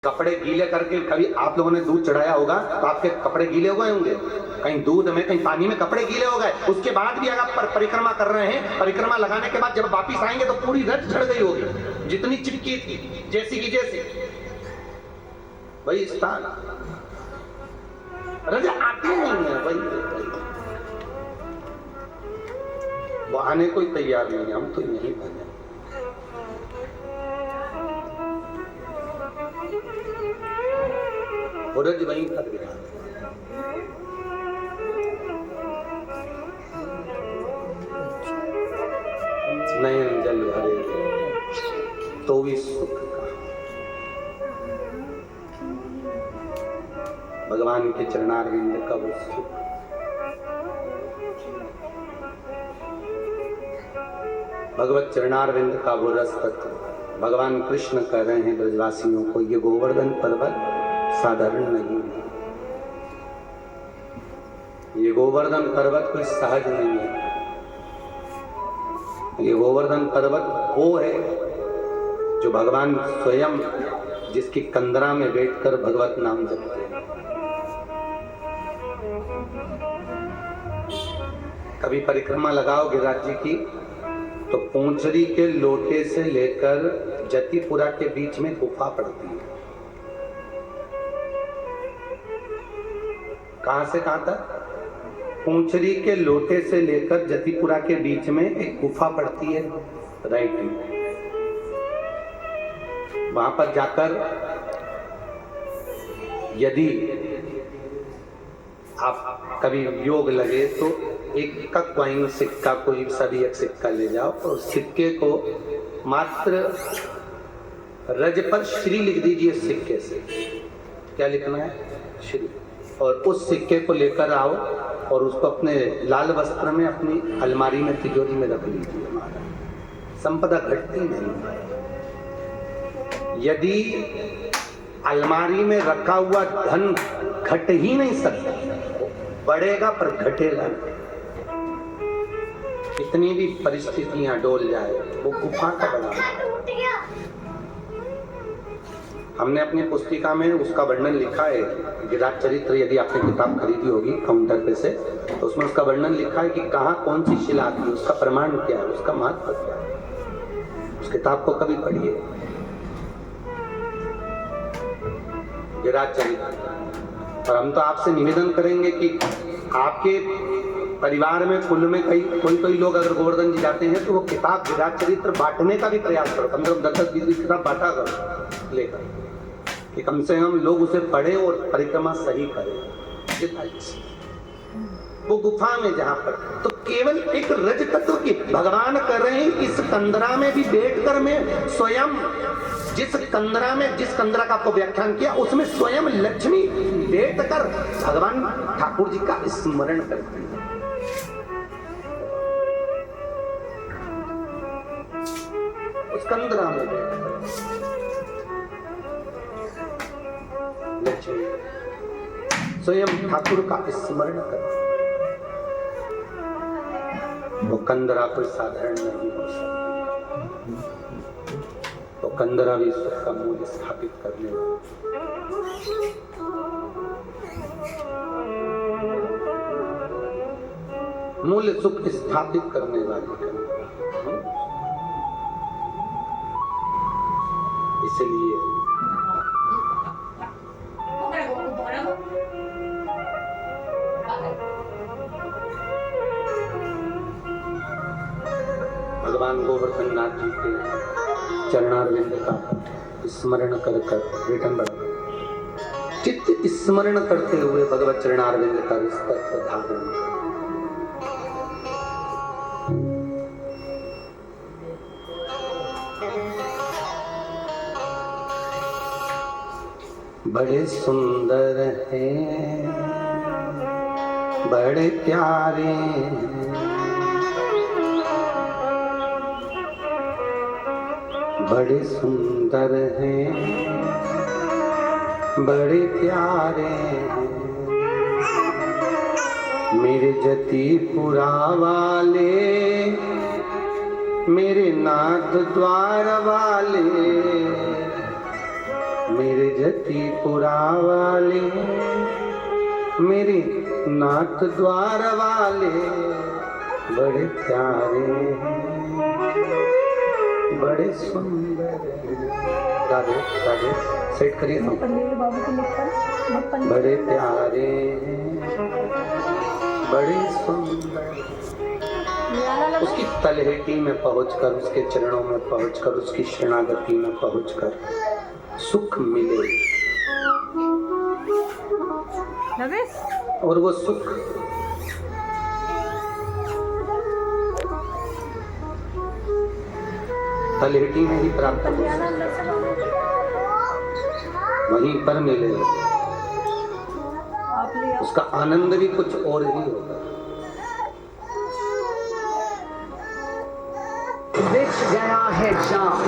कपड़े गीले करके कभी आप लोगों ने दूध चढ़ाया होगा तो आपके कपड़े गीले हो गए होंगे, कहीं दूध में कहीं पानी में कपड़े गीले हो गए। उसके बाद भी अगर आप परिक्रमा कर रहे हैं, परिक्रमा लगाने के बाद जब वापिस आएंगे तो पूरी रज झड़ गई होगी जितनी चिपकी थी, जैसी की जैसी। भाई स्थान रज आती नहीं है भाई, वो आने कोई तैयार नहीं है, हम तो यही बने। रज वहीं फट गया। नयन जल भरे तो भी सुख का। भगवान के चरणारविंद का वो सुख, भगवत चरणारविंद का वो रस तत्व। भगवान कृष्ण कह रहे हैं ब्रजवासियों को, ये गोवर्धन पर्वत साधारण नहीं है, ये गोवर्धन पर्वत कोई सहज नहीं है। ये गोवर्धन पर्वत वो है जो भगवान स्वयं जिसकी कंदरा में बैठकर भगवत नाम जपते हैं। कभी परिक्रमा लगाओ गिरिराज जी की तो पूंचरी के लोटे से लेकर जतिपुरा के बीच में गुफा पड़ती है। कहां से कहां तक? पूंचरी के लोटे से लेकर जतिपुरा के बीच में एक गुफा पड़ती है राइट में। वहां पर जाकर यदि आप कभी योग लगे तो एक का कॉइन सिक्का कोई सभी एक सिक्का ले जाओ और सिक्के को मात्र रज पर श्री लिख दीजिए सिक्के से। क्या लिखना है? श्री। और उस सिक्के को लेकर आओ और उसको अपने लाल वस्त्र में अपनी अलमारी में तिजोरी में रख लीजिए। संपदा घटती नहीं। यदि अलमारी में रखा हुआ धन घट ही नहीं सकता, बढ़ेगा पर घटेगा नहीं। इतनी भी परिस्थितियां डोल जाए वो गुफा का बना। हमने अपनी पुस्तिका में उसका वर्णन लिखा है, गिरिराज चरित्र। यदि आपने किताब खरीदी होगी काउंटर पे से तो उसमें उसका वर्णन लिखा है कि कहाँ कौन सी शिला आती है, उसका प्रमाण क्या है, उसका महत्व क्या है। उस किताब को कभी पढ़िए, गिरिराज चरित्र। और हम तो आपसे निवेदन करेंगे कि आपके परिवार में कुल में कोई लोग अगर गोवर्धन जी जाते हैं तो वो किताब गिरिराज चरित्र बांटने का भी प्रयास करो। कम से कम 10-20 किताब बांटा करो लेकर, कि कम से कम लोग उसे पढ़े और परिक्रमा सही करें। वो गुफा में जहां पर तो केवल एक रज तत्व की भगवान कर रहे हैं। इस कंदरा में भी बैठकर मैं स्वयं जिस कंदरा का आपको व्याख्यान किया उसमें स्वयं लक्ष्मी बैठकर भगवान ठाकुर जी का स्मरण करती है। उस कंदरा में लक्ष्मी स्वयं ठाकुर का स्मरण करती। वो कंदरा कोई साधारण नहीं हो सकता। तो कंदरा भी ईश्वर का मूल्य स्थापित करने वाला, मूल्य सुख स्थापित करने वाली कंदरा। इसलिए भगवान गोवर्धन नाथ जी के चरणारविंद का स्मरण कर रिटर्न बढ़ा चित्त स्मरण करते हुए भगवत चरणारविंद का तत्व धारण। बड़े सुंदर हैं, बड़े प्यारे हैं, बड़े सुंदर हैं, बड़े प्यारे हैं, मेरे जतिपुरा वाले, मेरे नाथ द्वार वाले, मेरे जतीपुरा वाले, मेरे नाथ द्वार वाले बड़े प्यारे हैं, बड़े सुंदर हैं। राधे राधे सेट करिए ना। बड़े प्यारे हैं, बड़े सुंदर। उसकी तलहटी में पहुंचकर, उसके चरणों में पहुंचकर, उसकी शरणागति में पहुंचकर सुख मिले। और वो सुख तलहटी में ही प्राप्त हो, वहीं पर मिले। उसका आनंद भी कुछ और ही होगा। बिछ गया है जाम